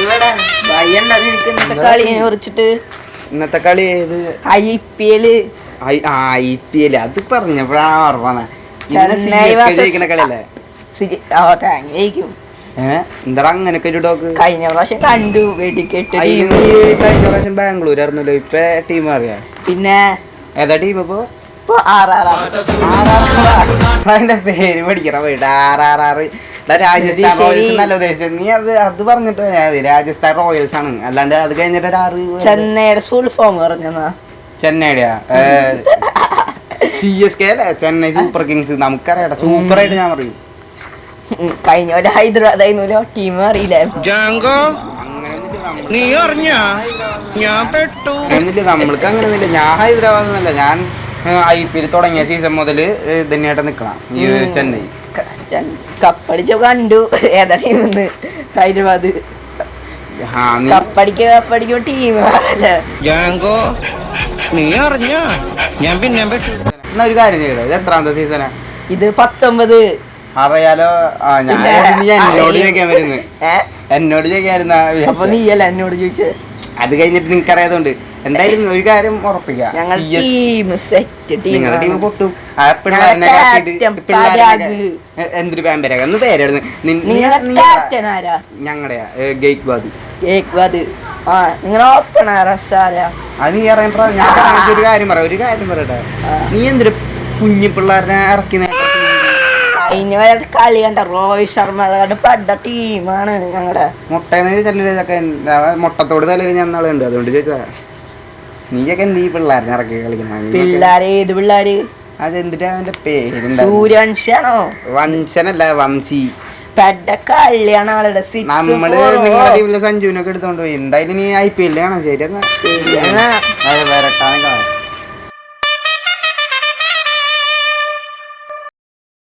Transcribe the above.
ഇവിടെ ഇന്നത്തെ കളിയെ കുറിച്ചിട്ട് ഇന്നത്തെ കളി ഏത് IPL അത് പറഞ്ഞപ്പോഴാണ് ഓർമ്മ ചെന്നൈ കളിയല്ലേ എന്താ അങ്ങനൊക്കെ ഒരു ഡോക്ക് കഴിഞ്ഞ പ്രാവശ്യം കണ്ടു വെടിക്കെട്ട് കഴിഞ്ഞ പ്രാവശ്യം ബാംഗ്ലൂർ ആയിരുന്നല്ലോ ഇപ്പൊ ടീം അറിയാം പിന്നെ ഏതാ ടീം ഇപ്പൊ അതിന്റെ പേര് പഠിക്കണം പോയിട്ട് RRR രാജസ്ഥാൻ റോയൽസ് നല്ല ഉദ്ദേശിച്ചത് നീ അത് പറഞ്ഞിട്ട് രാജസ്ഥാൻ റോയൽസ് ആണ് അല്ലാണ്ട് അത് കഴിഞ്ഞിട്ട് ചെന്നൈയുടെ ഫുൾ ഫോം പറഞ്ഞാ ചെന്നൈയുടെ CSK അല്ലേ ചെന്നൈ സൂപ്പർ കിങ്സ് നമുക്കറിയാം സൂപ്പർ ആയിട്ട് ഞാൻ പറയും കഴിഞ്ഞ പോലെ ഹൈദരാബാദ് ടീം അറിയില്ല നമ്മൾക്ക് അങ്ങനെയൊന്നുമില്ല ഞാൻ ഹൈദരാബാദ് എന്നല്ല ഞാൻ IPL തുടങ്ങിയ സീസൺ മുതൽ തന്നെയായിട്ട് നിക്കണം ഈ ചെന്നൈ കപ്പടിച്ച കണ്ടു ഏതാ ടീമെന്ന് ഹൈദരാബാദ് കപ്പടിക്കുമ്പോ ടീം എന്നാ ഒരു കാര്യം ചെയ്തോ ഇത് എത്രാമത്തെ സീസണാ ഇത് 19 അറിയാലോ ഞാൻ എന്നോട് ചോദിക്കാൻ വരുന്നു എന്നോട് ചോദിക്കായിരുന്ന അപ്പൊ നീയല്ല എന്നോട് ചോദിച്ചത് അത് കഴിഞ്ഞിട്ട് നിനക്ക് അറിയാതുകൊണ്ട് എന്തായാലും ഒരു കാര്യം ഉറപ്പിക്കാം നിങ്ങളുടെ ടീം പൊട്ടും എന്തൊരു പാമ്പരാ എന്ന് പേരായിരുന്നു ഞങ്ങളുടെ ഗെയ്ക്വാദ് അത് നീ അറിയണ്ട ഞാൻ ഒരു കാര്യം പറയട്ടെ നീ എന്തൊരു കുഞ്ഞു പിള്ളേരെ ഇറക്കി കഴിഞ്ഞ കളി കണ്ട രോഹിത് ശർമ്മ പണ്ട ടീമാണ് ഞങ്ങളുടെ മുട്ടത്തോട് തലയിൽ ഞാൻ നാളെ ഉണ്ട് അതുകൊണ്ട് ചോദിച്ചാ നീയൊക്കെ എന്ത് ഈ പിള്ളേരെ ഇറക്കി കളിക്കുന്ന പിള്ളേര് ഏത് പിള്ളേര് അതെന്തിട്ടാ അവന്റെ പേര് സൂര്യവംശാണോ വംശനല്ല വംശി പെട്ട കളിയാണ് ആളുടെ നമ്മള് നിങ്ങളുടെ ടീമിലെ സഞ്ജുവിനൊക്കെ എടുത്തോണ്ട് പോയി എന്തായാലും നീ IPL കാണാൻ ശരി